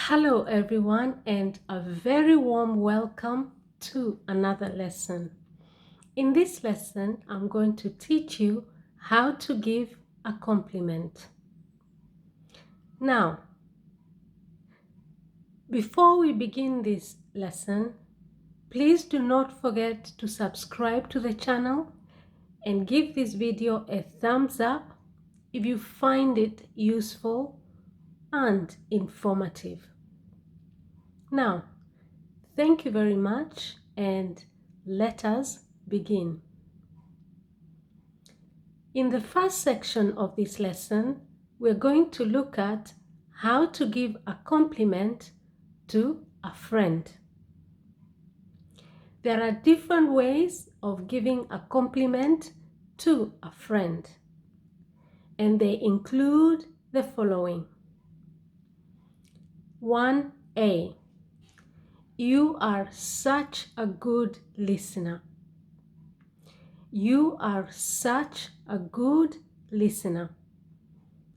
Hello everyone, and a very warm welcome to another lesson. In this lesson, I'm going to teach you how to give a compliment. Now, before we begin this lesson, please do not forget to subscribe to the channel and give this video a thumbs up if you find it useful and informative. Now, thank you very much, and let us begin. In the first section of this lesson, we're going to look at how to give a compliment to a friend. There are different ways of giving a compliment to a friend, and they include the following. 1A. You are such a good listener. You are such a good listener.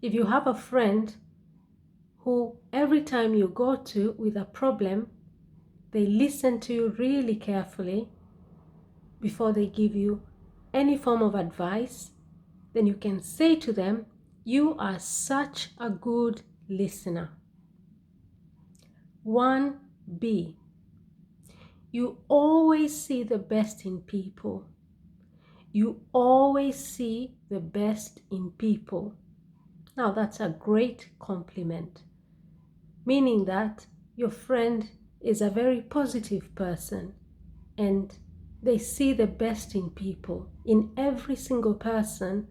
If you have a friend who every time you go to with a problem, they listen to you really carefully before they give you any form of advice, then you can say to them, you are such a good listener. 1B. You always see the best in people. You always see the best in people. Now that's a great compliment, meaning that your friend is a very positive person and they see the best in people. In every single person,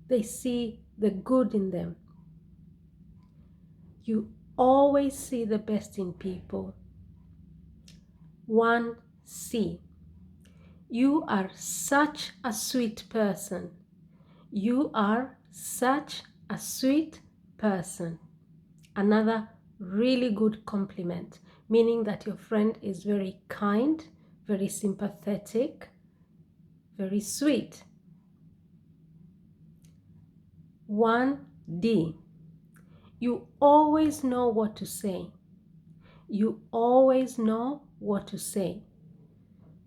they see the good in them. You always see the best in people. 1C. You are such a sweet person. You are such a sweet person. Another really good compliment, meaning that your friend is very kind, very sympathetic, very sweet. 1D. You always know what to say. You always know what to say.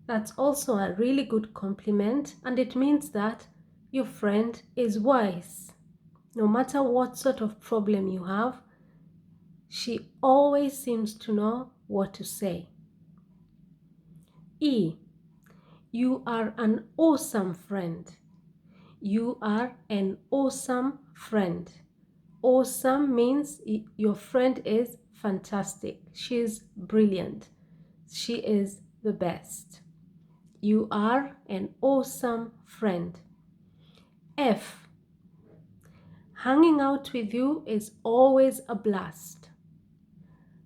That's also a really good compliment, and it means that your friend is wise. No matter what sort of problem you have, she always seems to know what to say. E. You are an awesome friend. You are an awesome friend. Awesome means your friend is fantastic. She is brilliant. She is the best. You are an awesome friend. F. Hanging out with you is always a blast.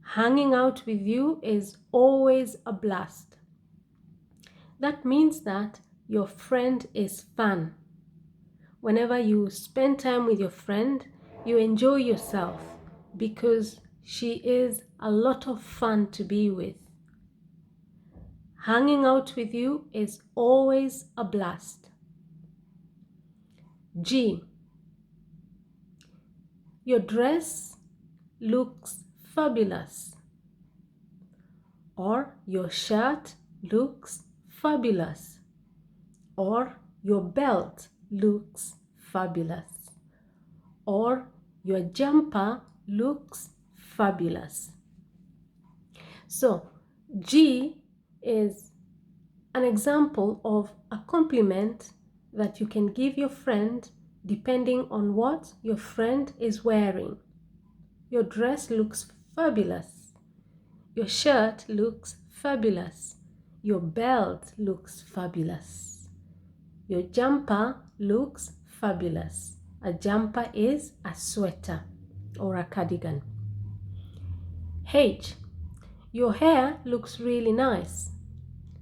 Hanging out with you is always a blast. That means that your friend is fun. Whenever you spend time with your friend, you enjoy yourself because she is a lot of fun to be with. Hanging out with you is always a blast. G. Your dress looks fabulous. Or your shirt looks fabulous. Or your belt looks fabulous. Or your jumper looks fabulous. So G is an example of a compliment that you can give your friend depending on what your friend is wearing. Your dress looks fabulous. Your shirt looks fabulous. Your belt looks fabulous. Your jumper looks fabulous. A jumper is a sweater or a cardigan. H. Your hair looks really nice.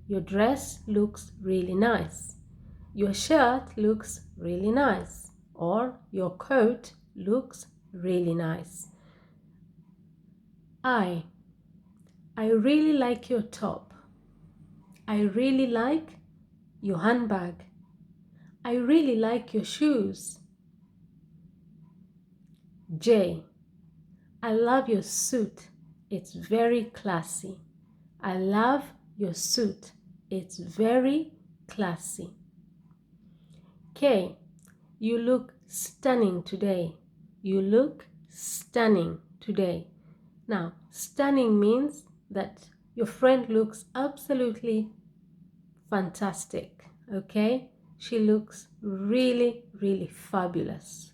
Your dress looks really nice. Your shirt looks really nice. Or your coat looks really nice. I really like your top. I really like your handbag. I really like your shoes. J. I love your suit. It's very classy. I love your suit. It's very classy. K. You look stunning today. You look stunning today. Now, stunning means that your friend looks absolutely fantastic, okay? She looks really, really fabulous.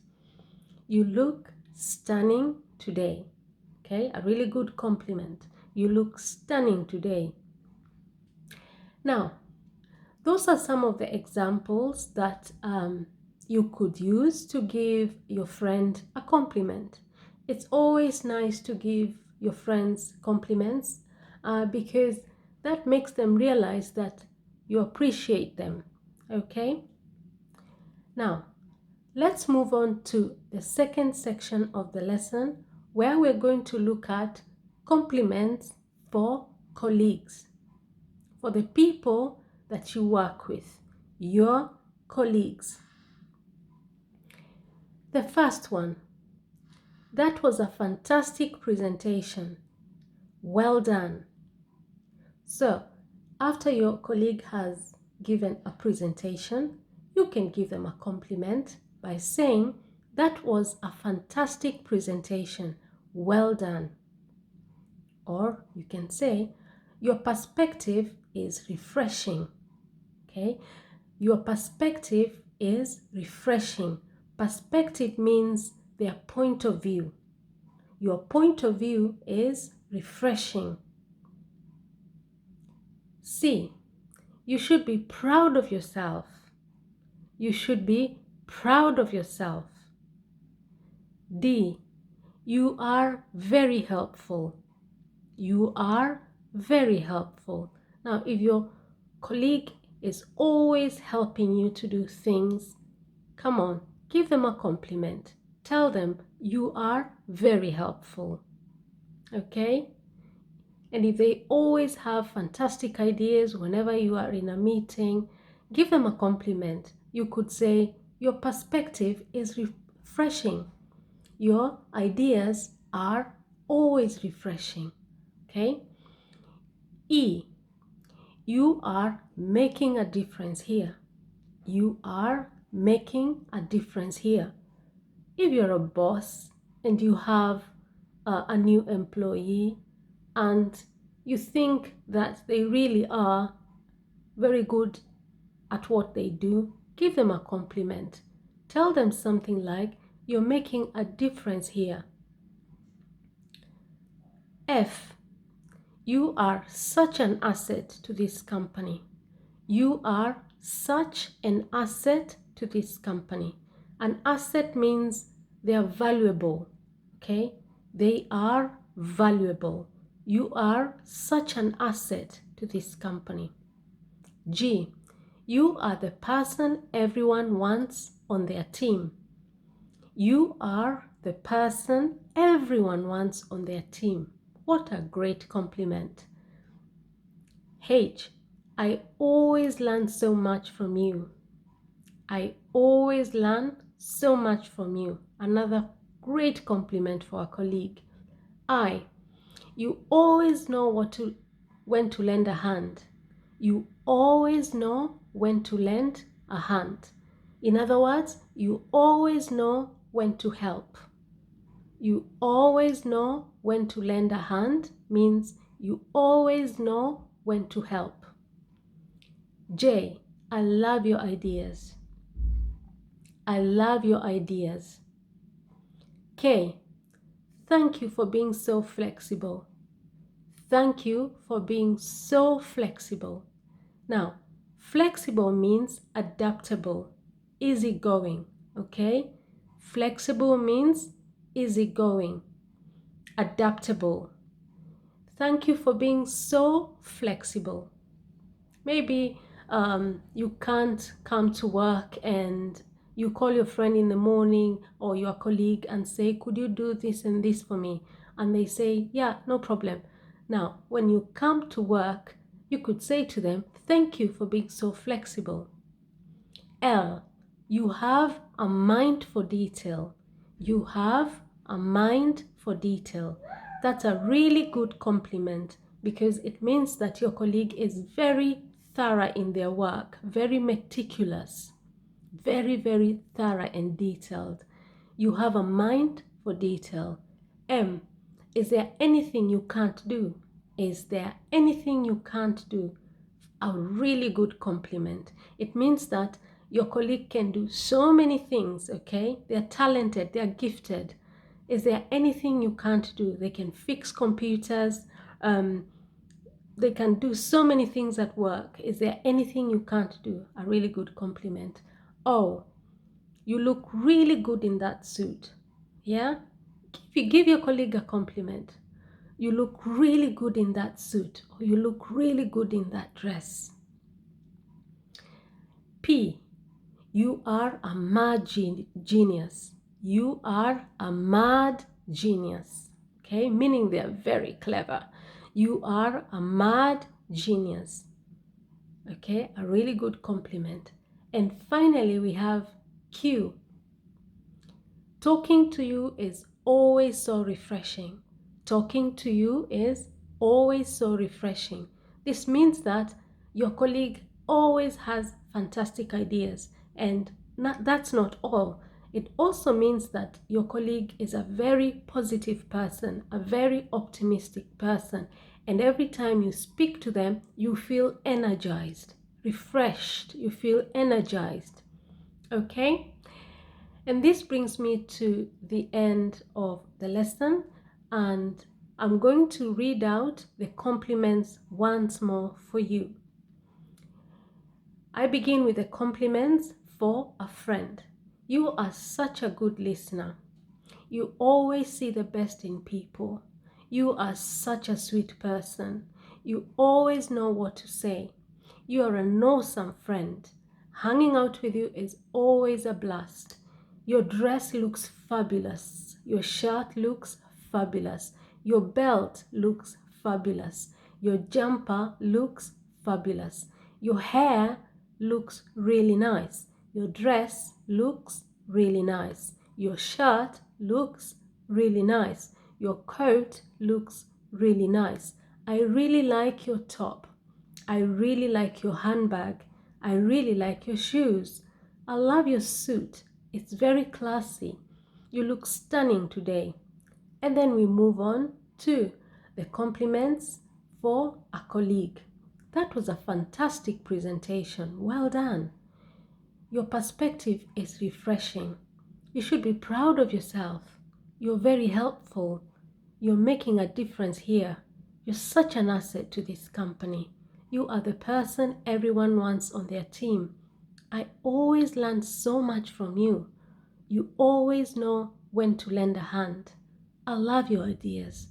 You look stunning today, okay? A really good compliment. You look stunning today. Now, those are some of the examples that you could use to give your friend a compliment. It's always nice to give your friends compliments because that makes them realize that you appreciate them. Okay? Now, let's move on to the second section of the lesson where we're going to look at compliments for colleagues, for the people that you work with, your colleagues. The first one, that was a fantastic presentation. Well done. So, after your colleague has given a presentation, you can give them a compliment by saying, that was a fantastic presentation. Well done. Or you can say, your perspective is refreshing. Okay? Your perspective is refreshing. Perspective means their point of view. Your point of view is refreshing. C. You should be proud of yourself. You should be proud of yourself. D. You are very helpful. You are very helpful. Now, if your colleague is always helping you to do things, come on, give them a compliment. Tell them you are very helpful. Okay? And if they always have fantastic ideas whenever you are in a meeting, give them a compliment. You could say, your perspective is refreshing. Your ideas are always refreshing. Okay? E. You are making a difference here. You are making a difference here. If you're a boss and you have a new employee and you think that they really are very good at what they do, give them a compliment. Tell them something like, you're making a difference here. F. You are such an asset to this company. You are such an asset to this company. An asset means they are valuable, okay? They are valuable. You are such an asset to this company. G. You are the person everyone wants on their team. You are the person everyone wants on their team. What a great compliment. H. I always learn so much from you. I always learn so much from you. Another great compliment for a colleague. I. You always know when to lend a hand. You always know when to lend a hand. In other words, you always know when to help. You always know when to lend a hand means you always know when to help. J. I love your ideas. I love your ideas. K. Thank you for being so flexible. Thank you for being so flexible. Now, flexible means adaptable, easygoing, okay? Flexible means easygoing, adaptable. Thank you for being so flexible. Maybe you can't come to work and you call your friend in the morning or your colleague and say, could you do this and this for me? And they say, yeah, no problem. Now, when you come to work, you could say to them, thank you for being so flexible. L, you have a mind for detail. You have a mind for detail. That's a really good compliment because it means that your colleague is very thorough in their work, very meticulous, very, very thorough and detailed. You have a mind for detail. M, is there anything you can't do? Is there anything you can't do? A really good compliment. It means that your colleague can do so many things, okay? They're talented, they're gifted. Is there anything you can't do? They can fix computers, they can do so many things at work. Is there anything you can't do? A really good compliment. Oh, you look really good in that suit. Yeah? Give your colleague a compliment. You look really good in that suit, or you look really good in that dress. P, you are a mad genius. You are a mad genius. Okay, meaning they're very clever. You are a mad genius. Okay, a really good compliment. And finally, we have Q. Talking to you is always so refreshing. Talking to you is always so refreshing. This means that your colleague always has fantastic ideas, and that's not all. It also means that your colleague is a very positive person, a very optimistic person, and every time you speak to them, you feel energized, refreshed, you feel energized. Okay? And this brings me to the end of the lesson, and I'm going to read out the compliments once more for you. I begin with the compliments for a friend. You are such a good listener. You always see the best in people. You are such a sweet person. You always know what to say. You are an awesome friend. Hanging out with you is always a blast. Your dress looks fabulous. Your shirt looks fabulous. Your belt looks fabulous. Your jumper looks fabulous. Your hair looks really nice. Your dress looks really nice. Your shirt looks really nice. Your coat looks really nice. I really like your top. I really like your handbag. I really like your shoes. I love your suit. It's very classy. You look stunning today. And then we move on to the compliments for a colleague. That was a fantastic presentation. Well done. Your perspective is refreshing. You should be proud of yourself. You're very helpful. You're making a difference here. You're such an asset to this company. You are the person everyone wants on their team. I always learn so much from you. You always know when to lend a hand. I love your ideas.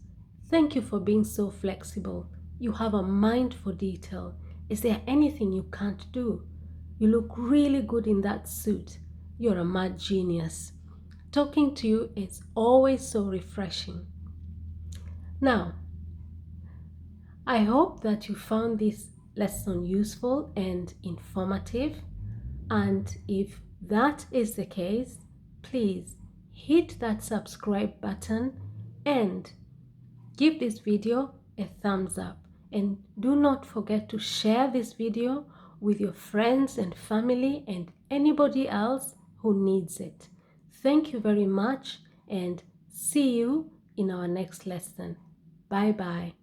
Thank you for being so flexible. You have a mind for detail. Is there anything you can't do? You look really good in that suit. You're a mad genius. Talking to you is always so refreshing. Now, I hope that you found this lesson useful and informative. And if that is the case, please hit that subscribe button and give this video a thumbs up. And do not forget to share this video with your friends and family and anybody else who needs it. Thank you very much and see you in our next lesson. Bye bye.